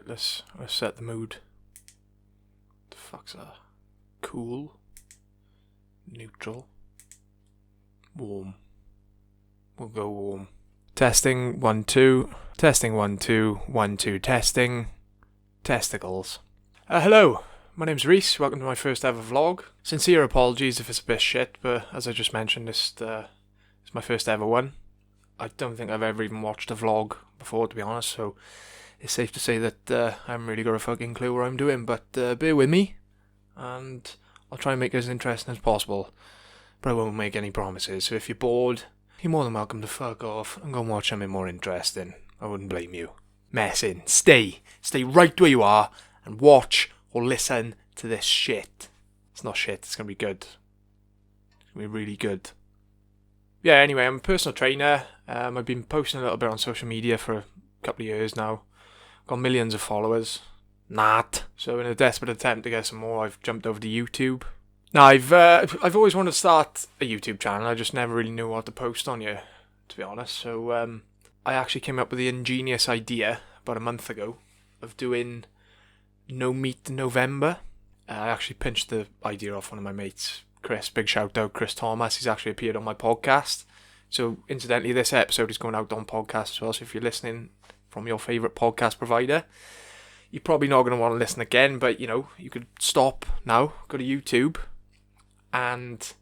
Right, let's set the mood. What the fuck's that? Cool. Neutral. Warm. We'll go warm. Testing 1 2. Testing 1 2. 1 2 testing. Testicles. Hello, my name's Reese. Welcome to my first ever vlog. Sincere apologies if it's a bit shit, but as I just mentioned, it's my first ever one. I don't think I've ever even watched a vlog before, to be honest, so it's safe to say that I haven't really got a fucking clue what I'm doing, but bear with me, and I'll try and make it as interesting as possible, but I won't make any promises, so if you're bored, you're more than welcome to fuck off and go and watch something more interesting. I wouldn't blame you. Messing. Stay right where you are and watch or listen to this shit. It's not shit, it's going to be good. It's going to be really good. Yeah, anyway, I'm a personal trainer. I've been posting a little bit on social media for a couple of years now. Got millions of followers. So in a desperate attempt to get some more, I've jumped over to YouTube. Now, I've always wanted to start a YouTube channel. I just never really knew what to post on here, to be honest. So I actually came up with the ingenious idea about a month ago of doing No Meat November. I actually pinched the idea off one of my mates, Chris. Big shout out, Chris Thomas. He's actually appeared on my podcast. So incidentally, this episode is going out on podcast as well. So if you're listening from your favourite podcast provider, you're probably not going to want to listen again. But you know, you could stop now, go to YouTube, and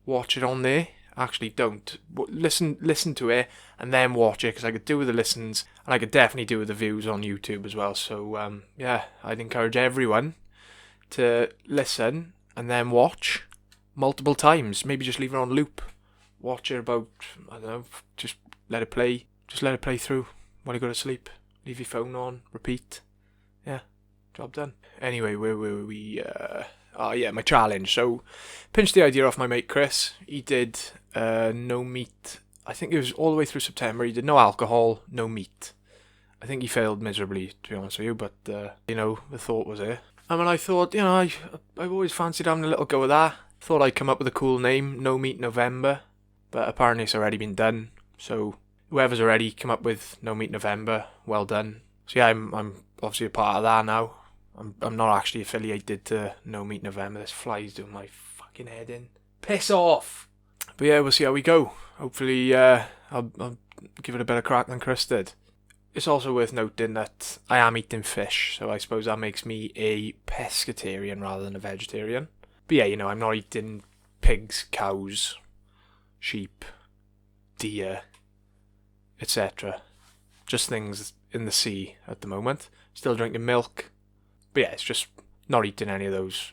watch it on there. Actually, don't listen to it and then watch it, because I could do with the listens and I could definitely do with the views on YouTube as well. So yeah, I'd encourage everyone to listen and then watch multiple times. Maybe just leave it on loop. Watch it about, I don't know, just let it play. Just let it play through while you go to sleep. Leave your phone on, repeat. Yeah, job done. Anyway, where were we? Oh yeah, my challenge. So, pinched the idea off my mate Chris. He did no meat. I think it was all the way through September. He did no alcohol, no meat. I think he failed miserably, to be honest with you, but you know, the thought was there. I mean, I thought, you know, I've always fancied having a little go at that. Thought I'd come up with a cool name, No Meat November, but apparently it's already been done. So whoever's already come up with No Meat November, well done. So yeah, I'm obviously a part of that now. I'm not actually affiliated to No Meat November. This fly's doing my fucking head in. Piss off! But yeah, we'll see how we go. Hopefully I'll give it a better crack than Chris did. It's also worth noting that I am eating fish, so I suppose that makes me a pescatarian rather than a vegetarian. But yeah, you know, I'm not eating pigs, cows, sheep, deer, etc. Just things in the sea at the moment. Still drinking milk. But yeah, it's just not eating any of those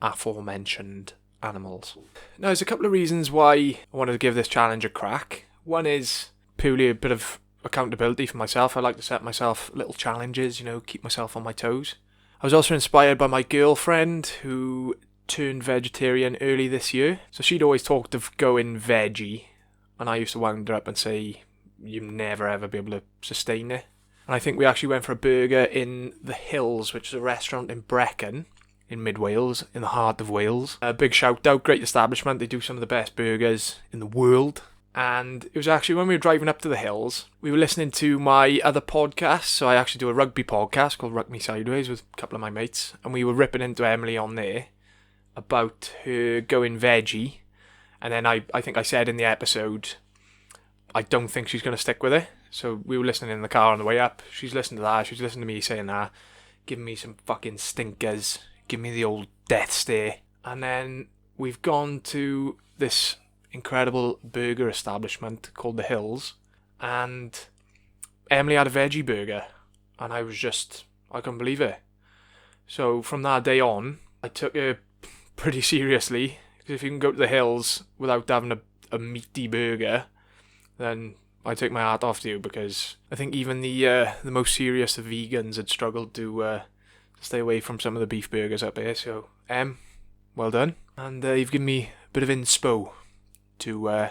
aforementioned animals. Now, there's a couple of reasons why I wanted to give this challenge a crack. One is purely a bit of accountability for myself. I like to set myself little challenges, you know, keep myself on my toes. I was also inspired by my girlfriend, who turned vegetarian early this year. So she'd always talked of going veggie, and I used to wind her up and say, you'll never ever be able to sustain it. And I think we actually went for a burger in The Hills, which is a restaurant in Brecon, in mid Wales, in the heart of Wales. A big shout out, great establishment. They do some of the best burgers in the world. And it was actually when we were driving up to The Hills, we were listening to my other podcast. So I actually do a rugby podcast called Ruck Me Sideways with a couple of my mates. And we were ripping into Emily on there about her going veggie. And then I think I said in the episode, I don't think she's going to stick with it. So we were listening in the car on the way up. She's listening to that. She's listening to me saying that. Giving me some fucking stinkers. Give me the old death stare. And then we've gone to this incredible burger establishment called The Hills. And Emily had a veggie burger. And I couldn't believe it. So from that day on, I took her pretty seriously. Because if you can go to The Hills without having a meaty burger, then I take my hat off to you, because I think even the most serious of vegans had struggled to stay away from some of the beef burgers up here. So, well done. And you've given me a bit of inspo to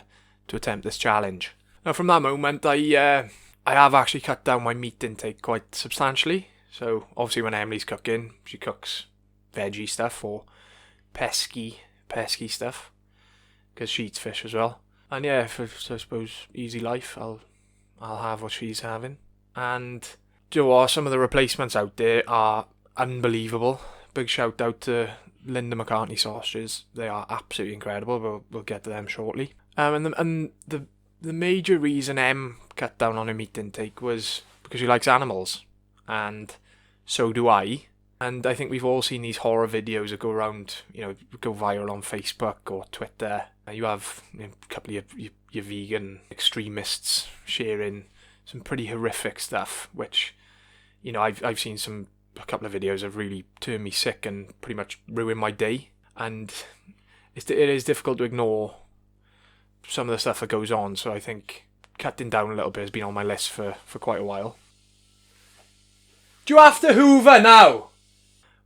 attempt this challenge. Now, from that moment, I have actually cut down my meat intake quite substantially. So, obviously, when Emily's cooking, she cooks veggie stuff or pesky stuff, because she eats fish as well. And yeah, for, I suppose, easy life, I'll have what she's having. And Do you know what? Some of the replacements out there are unbelievable. Big shout out to Linda McCartney sausages. They are absolutely incredible. We'll get to them shortly. And the major reason Em cut down on her meat intake was because she likes animals, and so do I. And I think we've all seen these horror videos that go around, go viral on Facebook or Twitter. You have a couple of your vegan extremists sharing some pretty horrific stuff, which, I've seen a couple of videos have really turned me sick and pretty much ruined my day. And it is difficult to ignore some of the stuff that goes on, so I think cutting down a little bit has been on my list for quite a while. Do you have to hoover now?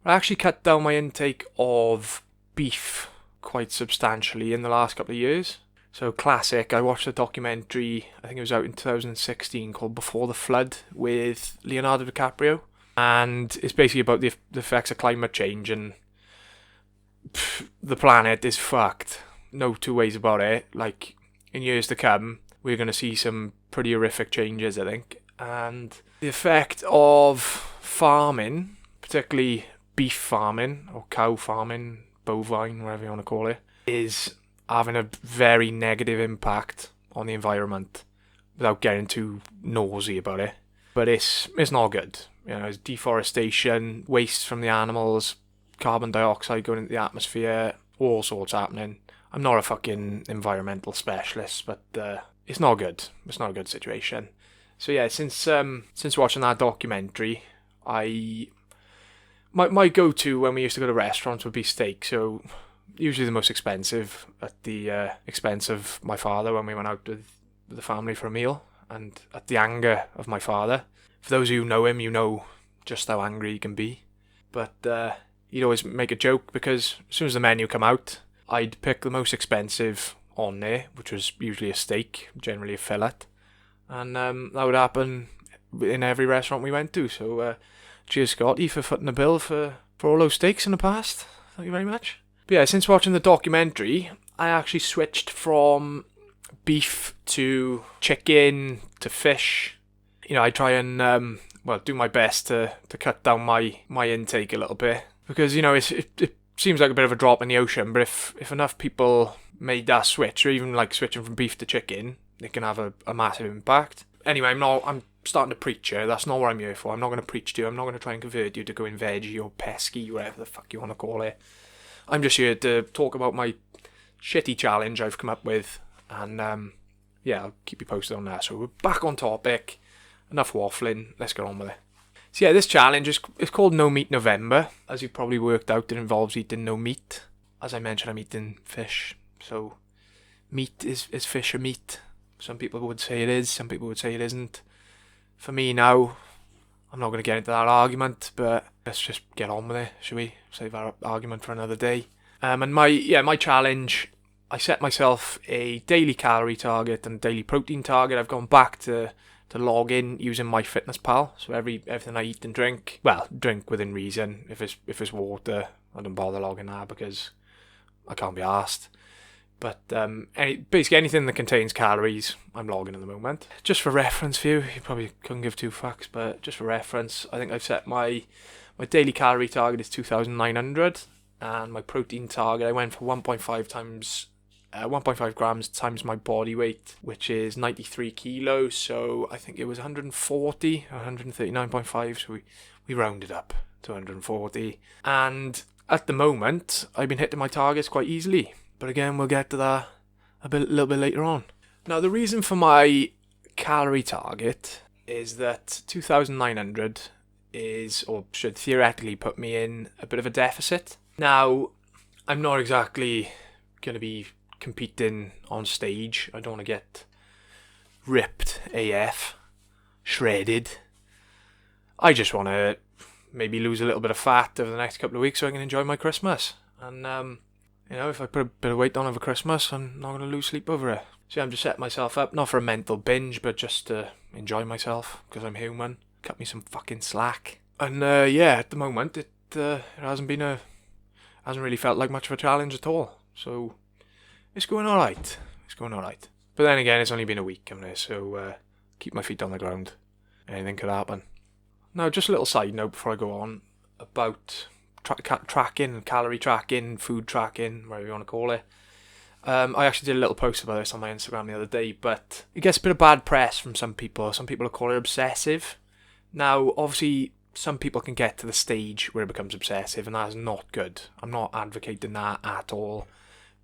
I actually cut down my intake of beef quite substantially in the last couple of years. So classic, I watched a documentary, I think it was out in 2016, called Before the Flood with Leonardo DiCaprio. And it's basically about the effects of climate change, and the planet is fucked. No two ways about it. Like, in years to come, we're going to see some pretty horrific changes, I think. And the effect of farming, particularly beef farming, or cow farming, bovine, whatever you want to call it, is having a very negative impact on the environment without getting too nosy about it. But it's not good. It's deforestation, waste from the animals, carbon dioxide going into the atmosphere, all sorts happening. I'm not a fucking environmental specialist, but it's not good. It's not a good situation. So yeah, since watching that documentary, my go-to when we used to go to restaurants would be steak. So usually the most expensive, at the expense of my father when we went out with the family for a meal, and at the anger of my father. For those of you who know him, you know just how angry he can be. But he'd always make a joke, because as soon as the menu come out, I'd pick the most expensive on there, which was usually a steak, generally a fillet. And that would happen in every restaurant we went to. So cheers, Scotty, for footing the bill for all those steaks in the past. Thank you very much. But yeah, since watching the documentary, I actually switched from beef to chicken to fish. I try and do my best to cut down my intake a little bit, because it seems like a bit of a drop in the ocean, but if enough people made that switch, or even like switching from beef to chicken, it can have a massive impact. Anyway, I'm starting to preach here. That's not what I'm here for. I'm not going to preach to you. I'm not going to try and convert you to going veggie or pesky, whatever the fuck you want to call it. I'm just here to talk about my shitty challenge I've come up with, and I'll keep you posted on that. So we're back on topic. Enough waffling, let's get on with it. So yeah, this challenge is called No Meat November. As you've probably worked out, it involves eating no meat. As I mentioned, I'm eating fish, so meat is fish or meat. Some people would say it is, some people would say it isn't. For me now, I'm not going to get into that argument, but let's just get on with it, shall we? Save our argument for another day. And my challenge, I set myself a daily calorie target and daily protein target. I've gone back to log in using MyFitnessPal. So everything I eat and drink, well, drink within reason. If it's water, I don't bother logging that because I can't be arsed. But basically anything that contains calories, I'm logging at the moment. Just for reference for you probably couldn't give two fucks, but just for reference, I think I've set my daily calorie target is 2,900, and my protein target, I went for 1.5 grams times my body weight, which is 93 kilos, so I think it was 140, 139.5, so we rounded up to 140. And at the moment, I've been hitting my targets quite easily. But again, we'll get to that a little bit later on. Now, the reason for my calorie target is that 2,900 is, or should theoretically put me in a bit of a deficit. Now, I'm not exactly going to be competing on stage. I don't want to get ripped AF, shredded. I just want to maybe lose a little bit of fat over the next couple of weeks so I can enjoy my Christmas. And if I put a bit of weight on over Christmas, I'm not going to lose sleep over it. So I'm just setting myself up, not for a mental binge, but just to enjoy myself, because I'm human. Cut me some fucking slack. And at the moment, it hasn't really felt like much of a challenge at all. So it's going alright. But then again, it's only been a week, so keep my feet on the ground. Anything could happen. Now, just a little side note before I go on about tracking, calorie tracking, food tracking, whatever you want to call it. I actually did a little post about this on my Instagram the other day, but it gets a bit of bad press from some people. Some people call it obsessive. Now, obviously, some people can get to the stage where it becomes obsessive, and that is not good. I'm not advocating that at all.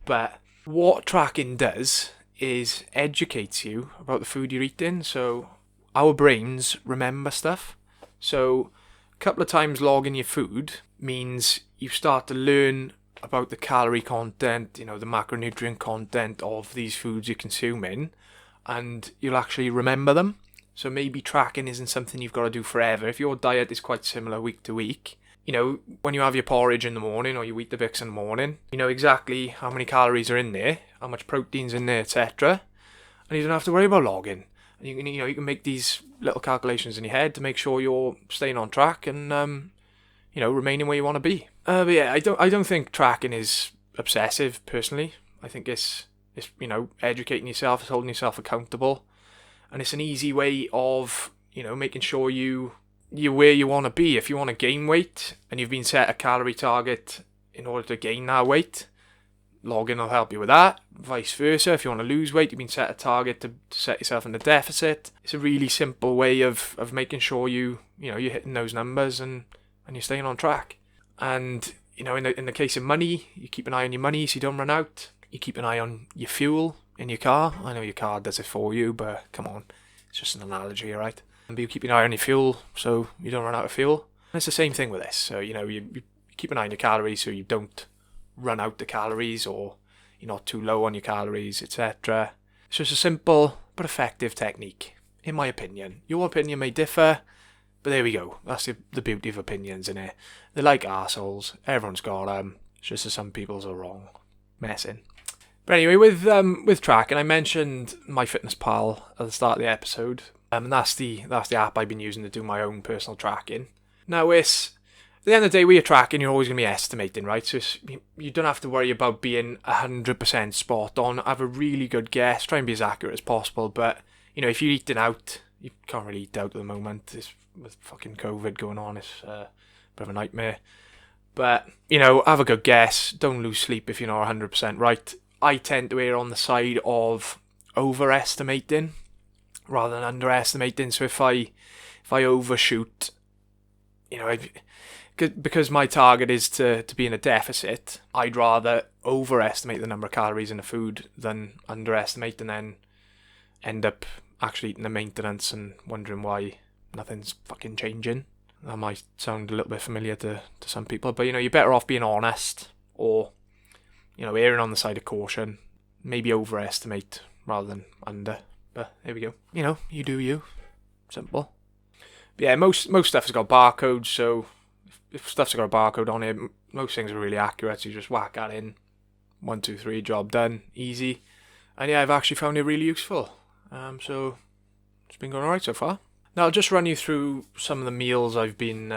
But what tracking does is educates you about the food you're eating. So our brains remember stuff. So a couple of times logging your food means you start to learn about the calorie content, the macronutrient content of these foods you're consuming, and you'll actually remember them. So maybe tracking isn't something you've got to do forever. If your diet is quite similar week to week, when you have your porridge in the morning or you eat the Bix in the morning, you know exactly how many calories are in there, how much protein's in there, etc. And you don't have to worry about logging. And you can make these little calculations in your head to make sure you're staying on track and remaining where you want to be. But yeah, I don't think tracking is obsessive personally. I think it's educating yourself, it's holding yourself accountable. And it's an easy way of, making sure you're where you want to be. If you want to gain weight and you've been set a calorie target in order to gain that weight, logging will help you with that. Vice versa, if you want to lose weight, you've been set a target to set yourself in a deficit. It's a really simple way of making sure you're hitting those numbers and you're staying on track. And, in the case of money, you keep an eye on your money so you don't run out. You keep an eye on your fuel in your car. I know your car does it for you, but come on, it's just an analogy, right? But you keep an eye on your fuel so you don't run out of fuel. And it's the same thing with this. So, you keep an eye on your calories so you don't run out the calories, or you're not too low on your calories, etc. It's just a simple but effective technique, in my opinion. Your opinion may differ, but there we go. That's the beauty of opinions, innit? They're like arseholes. Everyone's got them. It's just that some people's are wrong. Messing. But anyway, with tracking, I mentioned MyFitnessPal at the start of the episode, and that's the app I've been using to do my own personal tracking. Now, at the end of the day, when you're tracking, you're always going to be estimating, right? So you don't have to worry about being 100% spot on. Have a really good guess. Try and be as accurate as possible. But, if you're eating out, you can't really eat out at the moment. With fucking COVID going on, it's a bit of a nightmare. But, have a good guess. Don't lose sleep if you're not 100% right. I tend to err on the side of overestimating rather than underestimating. So if I overshoot, because my target is to be in a deficit, I'd rather overestimate the number of calories in the food than underestimate and then end up actually eating the maintenance and wondering why nothing's fucking changing. That might sound a little bit familiar to some people, but you're better off being honest or erring on the side of caution. Maybe overestimate rather than under. But there we go. You do you. Simple. But yeah, most stuff has got barcodes, so if stuff's got a barcode on it, most things are really accurate. So you just whack that in. 1, 2, 3, job done. Easy. And yeah, I've actually found it really useful. So it's been going alright so far. Now I'll just run you through some of the meals I've been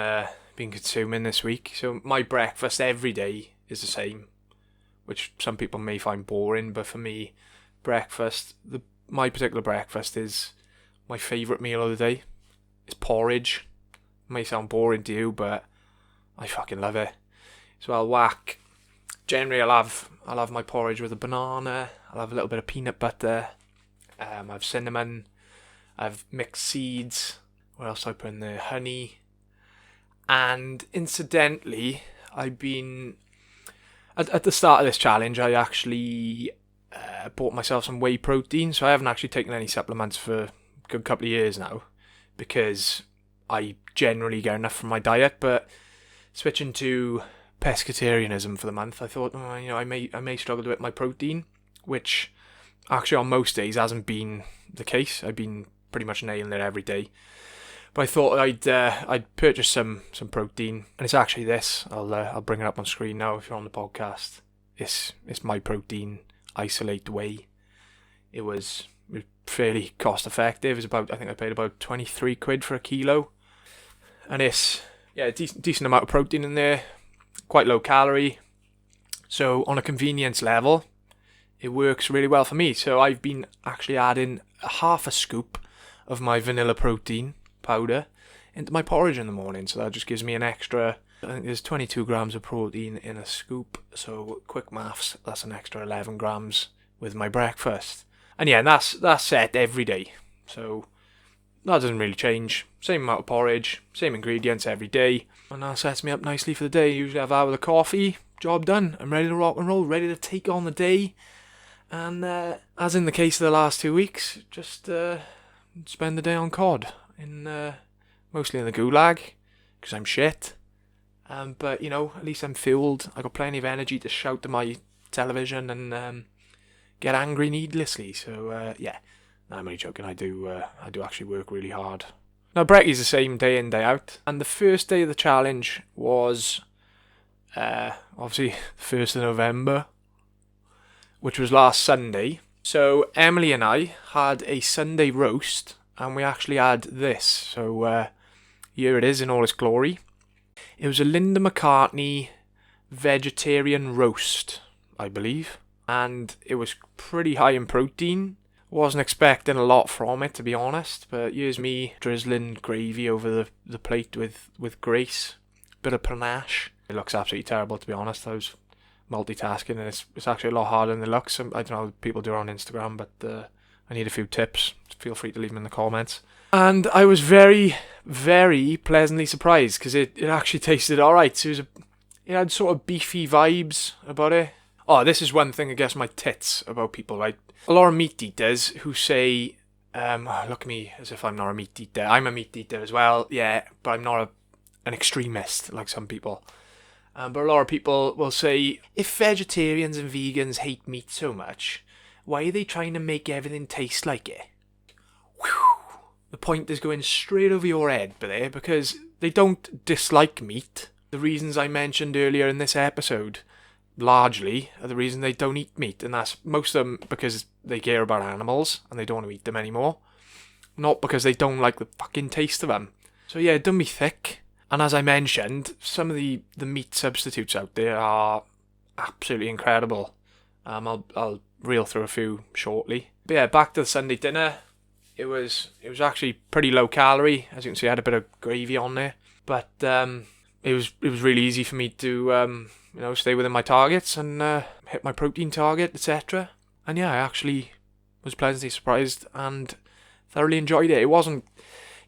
consuming this week. So my breakfast every day is the same, which some people may find boring, but for me, my particular breakfast is my favourite meal of the day. It's porridge. It may sound boring to you, but I fucking love it. So generally I'll have my porridge with a banana, I'll have a little bit of peanut butter, I have cinnamon, I have mixed seeds, what else do I put in there? Honey. And incidentally, I've been... At the start of this challenge, I actually bought myself some whey protein, so I haven't actually taken any supplements for a good couple of years now, because I generally get enough from my diet, but switching to pescatarianism for the month, I thought, I may struggle to hit my protein, which actually on most days hasn't been the case. I've been pretty much nailing it every day. But I thought I'd purchase some protein, and it's actually this. I'll bring it up on screen now if you're on the podcast. It's my protein isolate whey. It was fairly cost effective. I think I paid about 23 quid for a kilo, and it's a decent amount of protein in there, quite low calorie. So on a convenience level, it works really well for me. So I've been actually adding half a scoop of my vanilla protein powder into my porridge in the morning. So that just gives me an extra, I think there's 22 grams of protein in a scoop. So quick maths, that's an extra 11 grams with my breakfast. And yeah, and that's set every day. So that doesn't really change. Same amount of porridge, same ingredients every day. And that sets me up nicely for the day. Usually have that with a coffee, job done. I'm ready to rock and roll, ready to take on the day. And as in the case of the last 2 weeks, just spend the day on COD. Mostly in the gulag, because I'm shit. But, you know, at least I'm fueled. I got plenty of energy to shout to my television and get angry needlessly. So, yeah. No, I'm only joking. I do actually work really hard. Now, Brekky's the same day in, day out. And the first day of the challenge was, obviously, the 1st of November, which was last Sunday. So, Emily and I had a Sunday roast, and we actually had this. So, here it is in all its glory. It was a Linda McCartney vegetarian roast, I believe. And it was pretty high in protein. Wasn't expecting a lot from it, to be honest. But here's me drizzling gravy over the plate with grace. Bit of panache. It looks absolutely terrible, to be honest. I was multitasking, and it's actually a lot harder than it looks. I don't know how people do it on Instagram, but I need a few tips. Feel free to leave them in the comments. And I was very, very pleasantly surprised, because it actually tasted alright. So it had sort of beefy vibes about it. Oh, this is one thing, I guess, my tits about people, right? A lot of meat eaters who say, look at me as if I'm not a meat eater. I'm a meat eater as well, yeah, but I'm not an extremist like some people. But a lot of people will say, if vegetarians and vegans hate meat so much, why are they trying to make everything taste like it? Whew. The point is going straight over your head there, because they don't dislike meat. The reasons I mentioned earlier in this episode largely are the reason they don't eat meat, and that's most of them because they care about animals and they don't want to eat them anymore, not because they don't like the fucking taste of them. So yeah, don't be thick. And as I mentioned, some of the meat substitutes out there are absolutely incredible. I'll reel through a few shortly. But yeah, back to the Sunday dinner. It was actually pretty low calorie. As you can see, I had a bit of gravy on there, but it was really easy for me to stay within my targets and hit my protein target, etc. And yeah, I actually was pleasantly surprised and thoroughly enjoyed it. It wasn't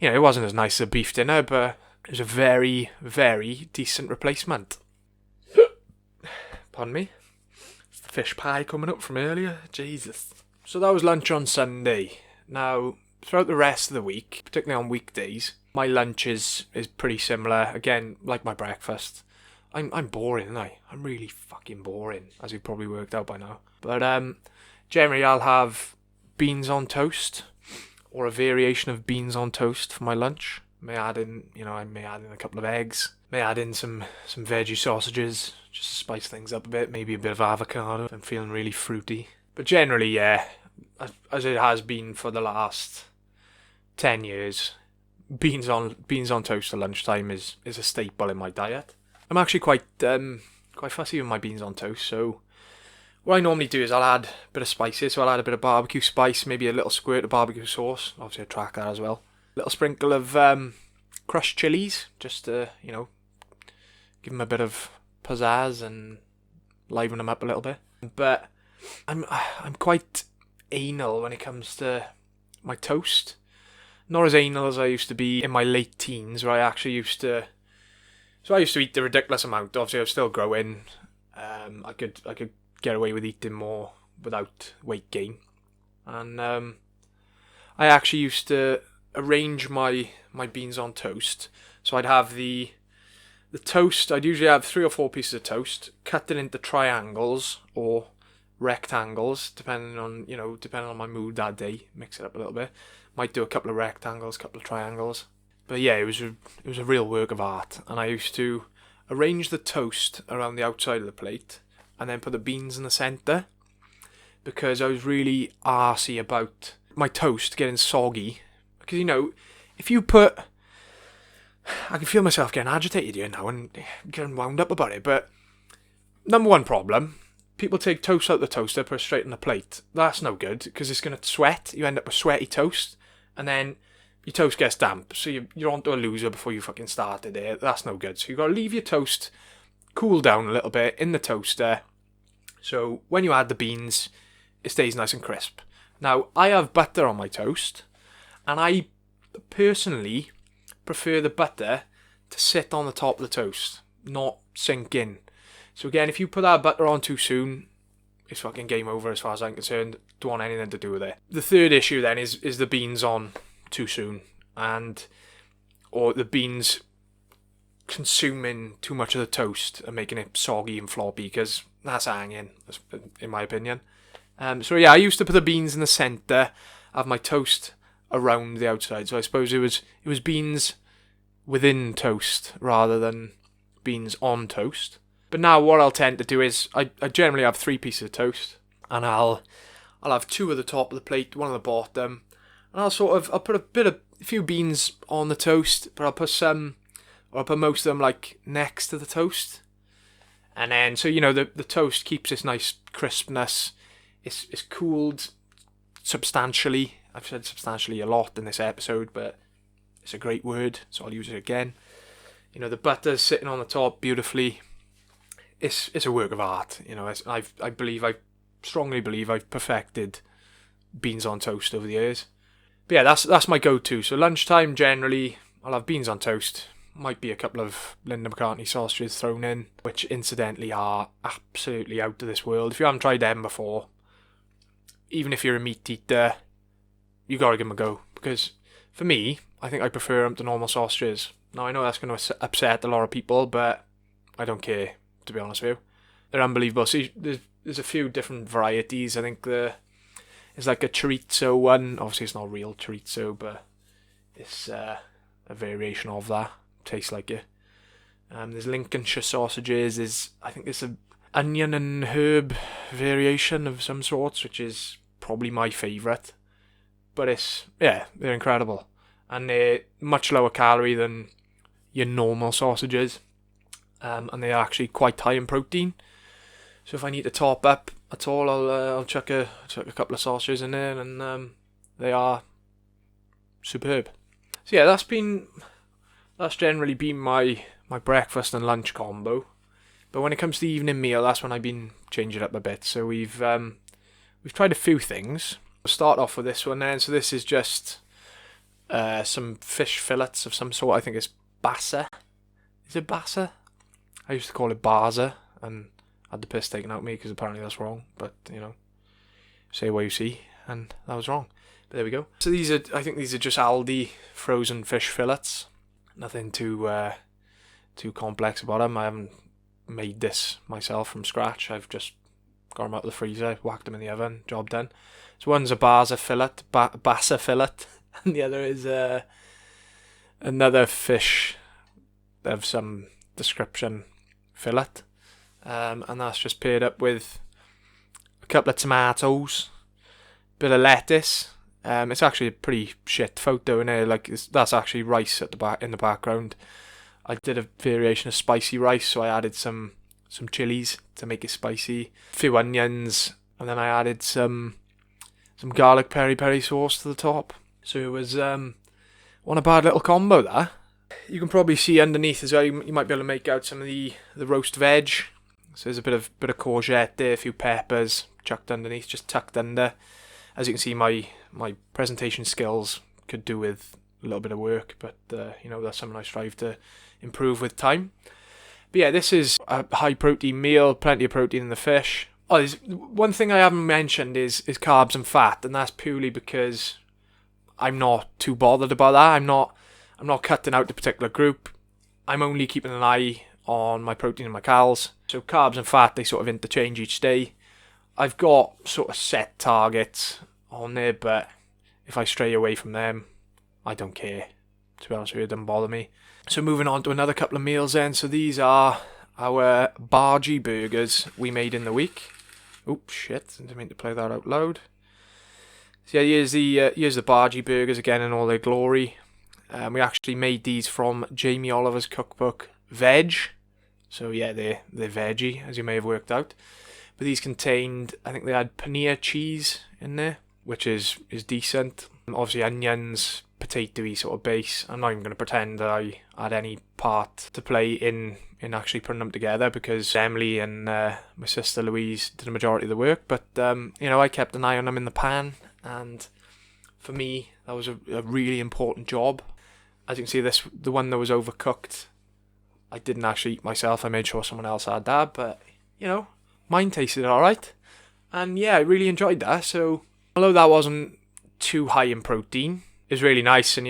as nice as a beef dinner, but it was a very, very decent replacement. Pardon me. It's the fish pie coming up from earlier. Jesus. So that was lunch on Sunday. Now, throughout the rest of the week, particularly on weekdays, my lunch is pretty similar. Again, like my breakfast. I'm boring, aren't I? I'm really fucking boring, as you've probably worked out by now. But generally I'll have beans on toast, or a variation of beans on toast for my lunch. I may add in a couple of eggs. May add in some veggie sausages, just to spice things up a bit. Maybe a bit of avocado. I'm feeling really fruity. But generally, yeah, as it has been for the last 10 years, beans on toast at lunchtime is a staple in my diet. I'm actually quite fussy with my beans on toast, so what I normally do is I'll add a bit of spices. So I'll add a bit of barbecue spice, maybe a little squirt of barbecue sauce. Obviously I track that as well. A little sprinkle of crushed chilies, just to, give them a bit of pizzazz and liven them up a little bit. But I'm quite anal when it comes to my toast. Not as anal as I used to be in my late teens, where I actually used to... So I used to eat the ridiculous amount. Obviously, I was still growing. I could get away with eating more without weight gain. And I actually used to arrange my beans on toast. So I'd have the toast. I'd usually have 3 or 4 pieces of toast, cut it into triangles or rectangles, depending on my mood that day. Mix it up a little bit. Might do a couple of rectangles, couple of triangles. But yeah, it was a real work of art, and I used to arrange the toast around the outside of the plate, and then put the beans in the centre, because I was really arsey about my toast getting soggy. Because if you put, I can feel myself getting agitated here now and getting wound up about it. But number one problem: people take toast out of the toaster, put it straight on the plate. That's no good, because it's going to sweat. You end up with sweaty toast, and then your toast gets damp, so you're onto a loser before you fucking started it. That's no good. So you've got to leave your toast cool down a little bit in the toaster. So when you add the beans, it stays nice and crisp. Now, I have butter on my toast, and I personally prefer the butter to sit on the top of the toast, not sink in. So again, if you put that butter on too soon, it's fucking game over as far as I'm concerned. Don't want anything to do with it. The third issue then is the beans on too soon, or the beans consuming too much of the toast and making it soggy and floppy, because that's hanging, in my opinion. So yeah, I used to put the beans in the centre, have my toast around the outside. So I suppose it was beans within toast rather than beans on toast. But now what I'll tend to do is I generally have 3 pieces of toast, and I'll have 2 at the top of the plate, 1 at the bottom, and I'll put a few beans on the toast, but I'll put most of them like next to the toast, and then so the toast keeps this nice crispness. It's cooled substantially. I've said substantially a lot in this episode, but it's a great word, so I'll use it again. The butter's sitting on the top beautifully. It's a work of art. I strongly believe I've perfected beans on toast over the years. But yeah, that's my go-to. So lunchtime generally, I'll have beans on toast. Might be a couple of Linda McCartney sausages thrown in, which incidentally are absolutely out of this world. If you haven't tried them before, even if you're a meat eater, you gotta give them a go, because for me, I think I prefer them to normal sausages. Now I know that's going to upset a lot of people, but I don't care, to be honest with you. They're unbelievable. See, there's a few different varieties. I think there's like a chorizo one. Obviously it's not real chorizo, but it's a variation of that. Tastes like it. There's Lincolnshire sausages. I think there's a onion and herb variation of some sorts, which is probably my favourite. But they're incredible. And they're much lower calorie than your normal sausages. And they are actually quite high in protein. So if I need to top up at all, I'll chuck a couple of sausages in there, and they are superb. So yeah, that's generally been my breakfast and lunch combo. But when it comes to the evening meal, that's when I've been changing it up a bit. So we've tried a few things. We'll start off with this one then. So this is just some fish fillets of some sort. I think it's bassa. Is it bassa? I used to call it barza, and had the piss taken out of me because apparently that's wrong. But say what you see, and that was wrong. But there we go. So I think these are just Aldi frozen fish fillets. Nothing too complex about them. I haven't made this myself from scratch. I've just got them out of the freezer, whacked them in the oven, job done. So one's a bassa fillet, and the other is another fish of some description fillet, and that's just paired up with a couple of tomatoes, bit of lettuce. It's actually a pretty shit photo in here. That's actually rice at the back in the background. I did a variation of spicy rice, so I added some chilies to make it spicy, a few onions, and then I added some garlic peri sauce to the top. So it was one a bad little combo there. You can probably see underneath as well. You might be able to make out some of the roast veg. So there's a bit of courgette there, a few peppers chucked underneath, just tucked under. As you can see, my presentation skills could do with a little bit of work, but that's something I strive to improve with time. But yeah, this is a high protein meal, plenty of protein in the fish. Oh, one thing I haven't mentioned is carbs and fat, and that's purely because I'm not too bothered about that. I'm not cutting out the particular group. I'm only keeping an eye on my protein and my calories. So carbs and fat, they sort of interchange each day. I've got sort of set targets on there, but if I stray away from them, I don't care. To be honest with you, it doesn't bother me. So moving on to another couple of meals then. So these are our bargee burgers we made in the week. Oops, shit, I didn't mean to play that out loud. So yeah, here's the bargee burgers again in all their glory. We actually made these from Jamie Oliver's cookbook, Veg. So yeah, they're veggie, as you may have worked out. But these contained, I think they had paneer cheese in there, which is decent. Obviously onions, potatoey sort of base. I'm not even going to pretend that I had any part to play in actually putting them together, because Emily and my sister Louise did the majority of the work. But I kept an eye on them in the pan, and for me that was a really important job. As you can see, the one that was overcooked, I didn't actually eat myself. I made sure someone else had that, but mine tasted alright, and yeah, I really enjoyed that. So although that wasn't too high in protein, it was really nice, and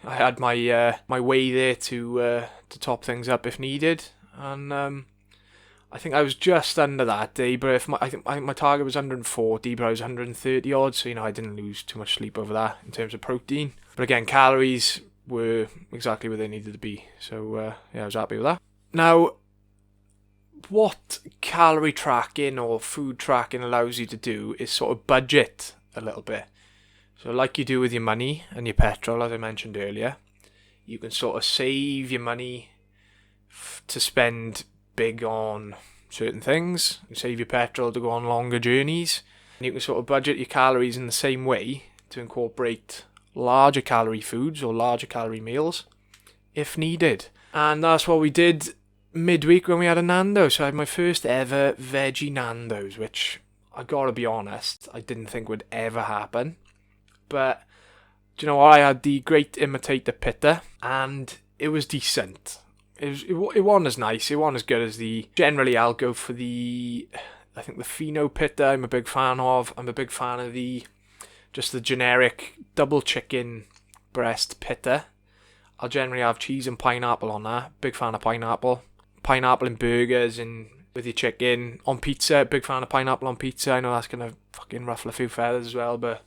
I had my my whey there to top things up if needed, and I think I was just under that day. But I think my target was 140, but I was 130 odd, so I didn't lose too much sleep over that in terms of protein. But again, calories were exactly where they needed to be, so yeah, I was happy with that. Now, what calorie tracking or food tracking allows you to do is sort of budget a little bit. So like you do with your money and your petrol, as I mentioned earlier, you can sort of save your money to spend big on certain things, and save your petrol to go on longer journeys. And you can sort of budget your calories in the same way to incorporate larger calorie foods or larger calorie meals if needed. And that's what we did midweek when we had a Nando's. So I had my first ever veggie Nando's, which I gotta be honest, I didn't think would ever happen. But do you know what? I had the great imitator pitta, and it was decent. It wasn't as nice. It wasn't as good as the. Generally, I'll go for the Fino pitta. I'm a big fan of. I'm a big fan of the generic double chicken breast pitta. I'll generally have cheese and pineapple on that. Big fan of pineapple. Pineapple in burgers and with your chicken. On pizza, big fan of pineapple on pizza. I know that's gonna fucking ruffle a few feathers as well, but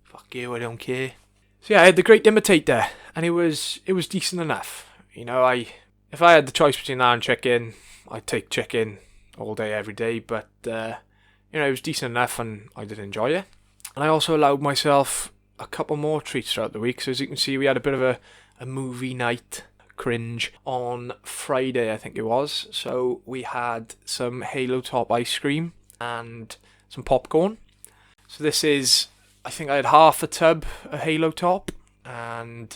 fuck you, I don't care. So yeah, I had the great imitator, and it was decent enough. If I had the choice between that and chicken, I'd take chicken all day, every day. But it was decent enough, and I did enjoy it. And I also allowed myself a couple more treats throughout the week. So as you can see, we had a bit of a movie night cringe on Friday, I think it was. So we had some Halo Top ice cream and some popcorn. So this is, I think I had half a tub of Halo Top, and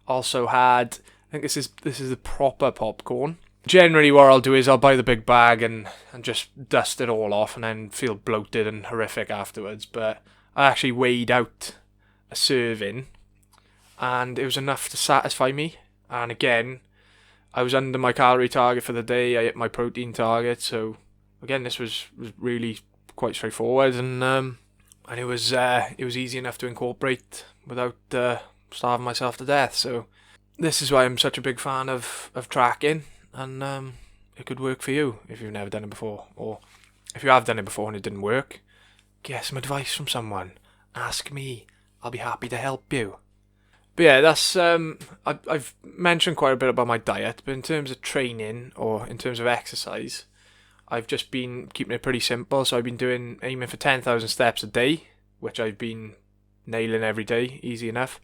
also had, I think this is the proper popcorn. Generally what I'll do is I'll buy the big bag and just dust it all off, and then feel bloated and horrific afterwards. But I actually weighed out a serving, and it was enough to satisfy me. And again, I was under my calorie target for the day. I hit my protein target. So again, this was really quite straightforward, and it was easy enough to incorporate without starving myself to death. So this is why I'm such a big fan of tracking, and it could work for you if you've never done it before, or if you have done it before and it didn't work, get some advice from someone. Ask me. I'll be happy to help you. But yeah, that's I've mentioned quite a bit about my diet, but in terms of training or in terms of exercise, I've just been keeping it pretty simple. So I've been aiming for 10,000 steps a day, which I've been nailing every day, easy enough.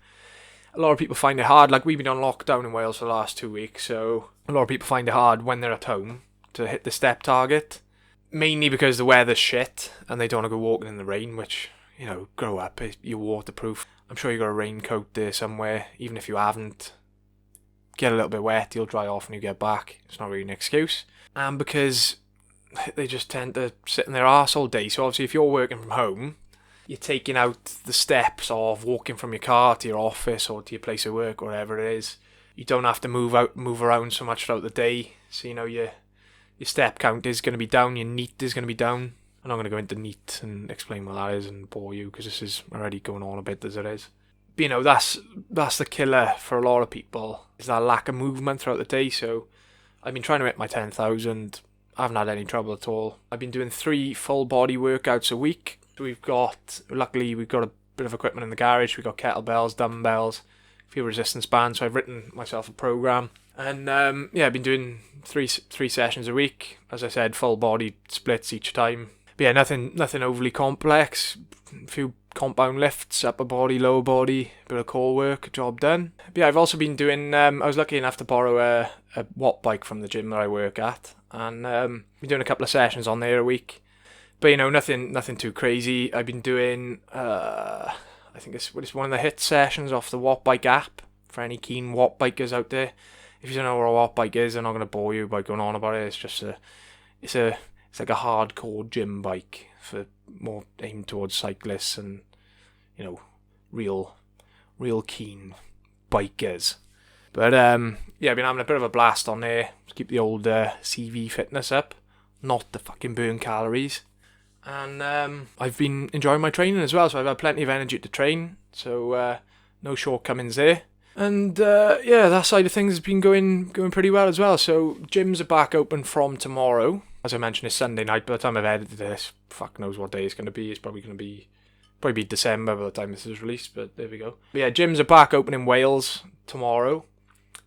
A lot of people find it hard. Like, we've been on lockdown in Wales for the last 2 weeks, so a lot of people find it hard when they're at home to hit the step target. Mainly because the weather's shit and they don't want to go walking in the rain, which, grow up, you're waterproof. I'm sure you got a raincoat there somewhere. Even if you haven't, get a little bit wet, you'll dry off when you get back. It's not really an excuse. And because they just tend to sit in their arse all day. So obviously if you're working from home, you're taking out the steps of walking from your car to your office or to your place of work, or wherever it is. You don't have to move around so much throughout the day. So your step count is going to be down, your NEAT is going to be down. I'm not going to go into NEAT and explain what that is and bore you, because this is already going on a bit as it is. But that's the killer for a lot of people, is that lack of movement throughout the day. So I've been trying to hit my 10,000. I haven't had any trouble at all. I've been doing 3 full body workouts a week. Luckily we've got a bit of equipment in the garage. We've got kettlebells, dumbbells, a few resistance bands. So I've written myself a program. And I've been doing three sessions a week. As I said, full body splits each time. But yeah, nothing overly complex. A few compound lifts, upper body, lower body, a bit of core work, job done. But yeah, I've also been doing, I was lucky enough to borrow a watt bike from the gym that I work at. And been doing a couple of sessions on there a week. But nothing too crazy. I've been doing, I I think it's one of the hit sessions off the Watt Bike app for any keen Watt bikers out there. If you don't know what a Watt bike is, I'm not going to bore you by going on about it. It's just it's like a hardcore gym bike for more aimed towards cyclists and, you know, real keen bikers. But yeah, I've been having a bit of a blast on there to keep the old CV fitness up, not the fucking burn calories. And I've been enjoying my training as well, so I've had plenty of energy to train, so no shortcomings there. And yeah, that side of things has been going pretty well as well. So gyms are back open from tomorrow. As I mentioned, it's Sunday night. By the time I've edited this, fuck knows what day it's going to be. It's probably going to be December by the time this is released, but there we go. But yeah, gyms are back open in Wales tomorrow,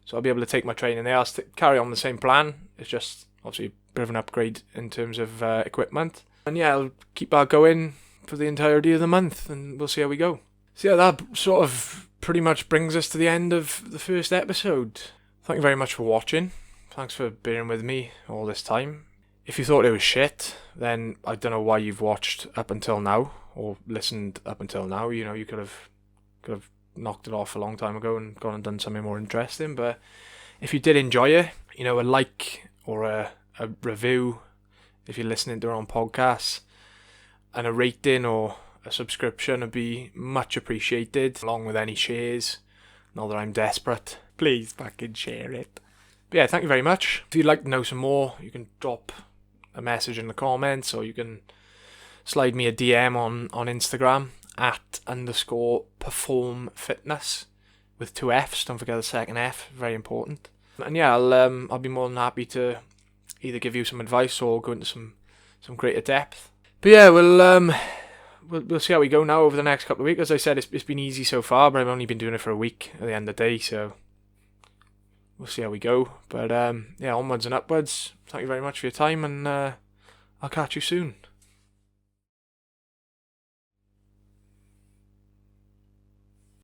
so I'll be able to take my training there. I'll carry on the same plan. It's just obviously a bit of an upgrade in terms of equipment. And yeah, I'll keep that going for the entirety of the month, and we'll see how we go. So yeah, that sort of pretty much brings us to the end of the first episode. Thank you very much for watching. Thanks for bearing with me all this time. If you thought it was shit, then I don't know why you've watched up until now, or listened up until now. You know, you could have knocked it off a long time ago and gone and done something more interesting. But if you did enjoy it, you know, a like or a review if you're listening to it on podcasts, and a rating or a subscription would be much appreciated, along with any shares. Not that I'm desperate. Please fucking share it. But yeah, thank you very much. If you'd like to know some more, you can drop a message in the comments, or you can slide me a DM on Instagram @_performfitness with 2 F's. Don't forget the second F, very important. And yeah, I'll be more than happy to either give you some advice or go into some greater depth. But yeah, we'll see how we go now over the next couple of weeks. As I said, it's been easy so far, but I've only been doing it for a week at the end of the day, so we'll see how we go. But yeah, onwards and upwards. Thank you very much for your time, and I'll catch you soon.